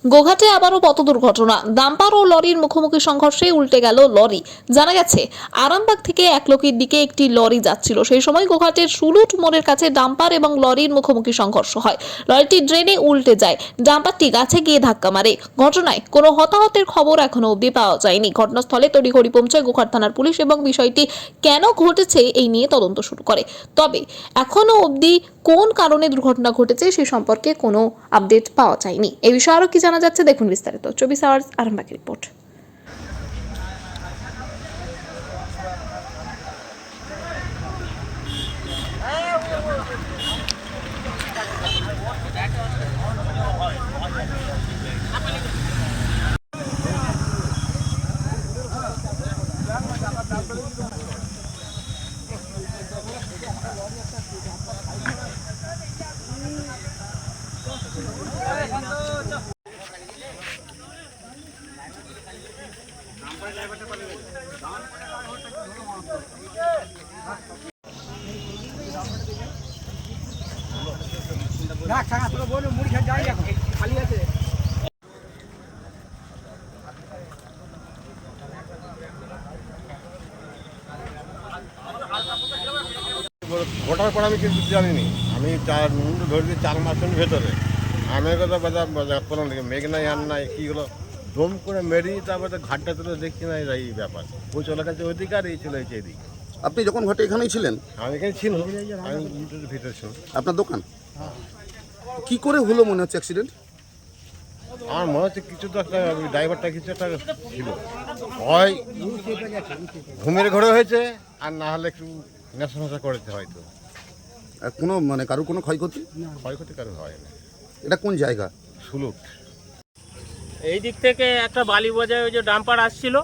গোঘাটে আবারও পথ দুর্ঘটনা। ডাম্পার ও লরির মুখোমুখি সংঘর্ষে উল্টে গেল লরি। জানা গেছে, আরামবাগ থেকে একলোকির দিকে একটি লরি যাচ্ছিল। সেই সময় গোঘাটের সুলুট মোড়ের কাছে ডাম্পার এবং লরির মুখোমুখি সংঘর্ষ হয়। লরিটি ড্রেনে উল্টে যায়, ডাম্পারটি গাছে গিয়ে ধাক্কা মারে। ঘটনায় কোনো হতাহতের খবর এখনো অবধি পাওয়া যায়নি। ঘটনাস্থলে তড়িঘড়ি পৌঁছায় গোঘাট থানার পুলিশ এবং বিষয়টি কেন ঘটেছে এই নিয়ে তদন্ত শুরু করে। তবে এখনো অবধি কোন কারণে দুর্ঘটনা ঘটেছে সে সম্পর্কে কোনো আপডেট পাওয়া যায়নি। এই বিষয়ে আরো কি জানা যাচ্ছে দেখুন বিস্তারিত 24 আওয়ার্স আরামবাগের রিপোর্ট। ঘটার পর আমি কিন্তু জানিনি। আমি ধরেছি 4 মাসের ভেতরে আমি কথা বাজার কোনো মেঘ নাই আর নাই কীগুলো দম করে মেরি, তারপরে ঘাটটা তুলে দেখছি না এই ব্যাপার। ওই চলে গেছে ওইদিকে আর এই চলে গেছে এদিকে। আপনি যখন ঘটে এখানেই ছিলেন? আমি এখানে ছিল, আমি ভিতরে ছিল। আপনার দোকান কি করে হলো মনে হচ্ছে অ্যাক্সিডেন্ট? আমার মনে হচ্ছে কিছু তো একটা ড্রাইভারটা কিছু একটা ছিল, হয় ঘুমের ঘরে হয়েছে আর না হলে একটু নেশা ফেশা করেছে হয়তো। আর কোনো মানে কারোর কোনো ক্ষয়ক্ষতি? ক্ষয়ক্ষতি কারো হয় না। এটা কোন জায়গা? সুলুক। এই দিক থেকে একটা বালি বোঝায় ওই যে ডাম্পার আসছিল,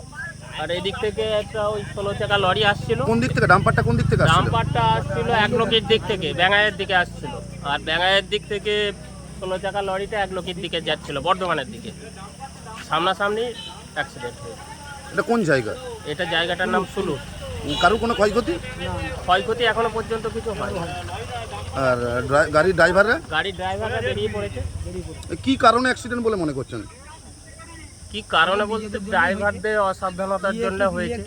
আর এই দিক থেকে একটা ওই 16 চাকা লরি আসছিল। কোন দিক থেকে ডাম্পারটা কোন দিক থেকে আসছিল? ডাম্পারটা আসছিল একলোকির দিক থেকে, ব্যাঙ্গাইয়ের দিকে আসছিল, আর ব্যাঙ্গাইয়ের দিক থেকে 16 চাকা লরিটা একলোকির দিকে যাচ্ছিল বর্ধমানের দিকে। সামনাসামনি অ্যাক্সিডেন্ট হয়েছে। এটা কোন জায়গা? এটা জায়গাটার নাম সুলুক। কারোর কোনো ক্ষয়ক্ষতি? ক্ষয়ক্ষতি এখনো পর্যন্ত কিছু হয়নি। আর গাড়ির ড্রাইভাররা? গাড়ির ড্রাইভাররা বেরিয়ে পড়েছে। কি কারণে অ্যাক্সিডেন্ট বলে মনে করছেন? কি কারণে বলতে ড্রাইভারদের অসাবধানতার জন্য হয়েছে।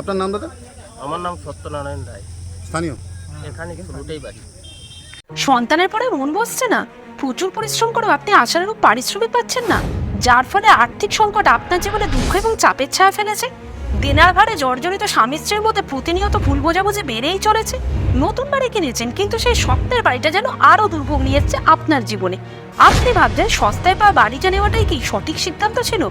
আপনার নাম দাদা? আমার নাম সত্যনারায়ণ রায়, স্থানীয়? এখানে সুলুটেই বাড়ি। সন্তানের পরে মন বসছে না, প্রচুর পরিশ্রম করেও আপনি আশানুরূপ পারিশ্রমিক পাচ্ছেন না, যার ফলে আর্থিক সংকট আপনার জীবনে দুঃখ এবং চাপের ছায়া ফেলেছে। দেনার ভারে জর্জরিত স্বামী স্ত্রীর মধ্যে প্রতিনিয়ত ভুল বোঝাবুঝি বেড়েই চলেছে। নতুন বাড়ি কিনেছেন, কিন্তু সেই স্বপ্নের বাড়িটা যেন আরো দুর্ভোগ নিয়ে এসেছে আপনার জীবনে। আপনি ভাবছেন সস্তায় পাওয়া বাড়িটা নেওয়াটাই কি সঠিক সিদ্ধান্ত ছিল?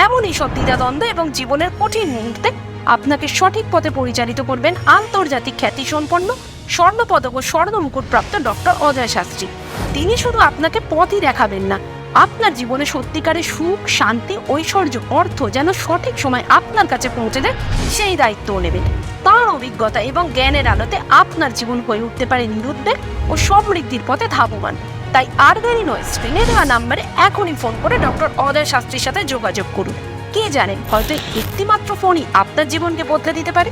এমনই সব দ্বিধাদ্বন্দ্ব এবং জীবনের কঠিন মুহূর্তে আপনাকে সঠিক পথে পরিচালিত করবেন আন্তর্জাতিক খ্যাতিসম্পন্ন স্বর্ণপদক ও স্বর্ণ মুকুটপ্রাপ্ত ডক্টর অজয় শাস্ত্রী। তিনি শুধু আপনাকে পথই দেখাবেন না, আপনার জীবনে সত্যিকারের সুখ, শান্তি, ঐশ্বর্য, অর্থ যেন সঠিক সময় আপনার কাছে পৌঁছে দেয় সেই দায়িত্বও নেবেন। তার অভিজ্ঞতা এবং জ্ঞানের আলোতে আপনার জীবন হয়ে উঠতে পারে নিরুদ্বেগ ও সমৃদ্ধির পথে ধাবমান। তাই আর দেরি নয়, স্ক্রিনে দেওয়া নাম্বারে এখনই ফোন করে ডক্টর অজয় শাস্ত্রীর সাথে যোগাযোগ করুন। কে জানেন, হয়তো একটি মাত্র ফোনই আপনার জীবনকে বদলে দিতে পারে।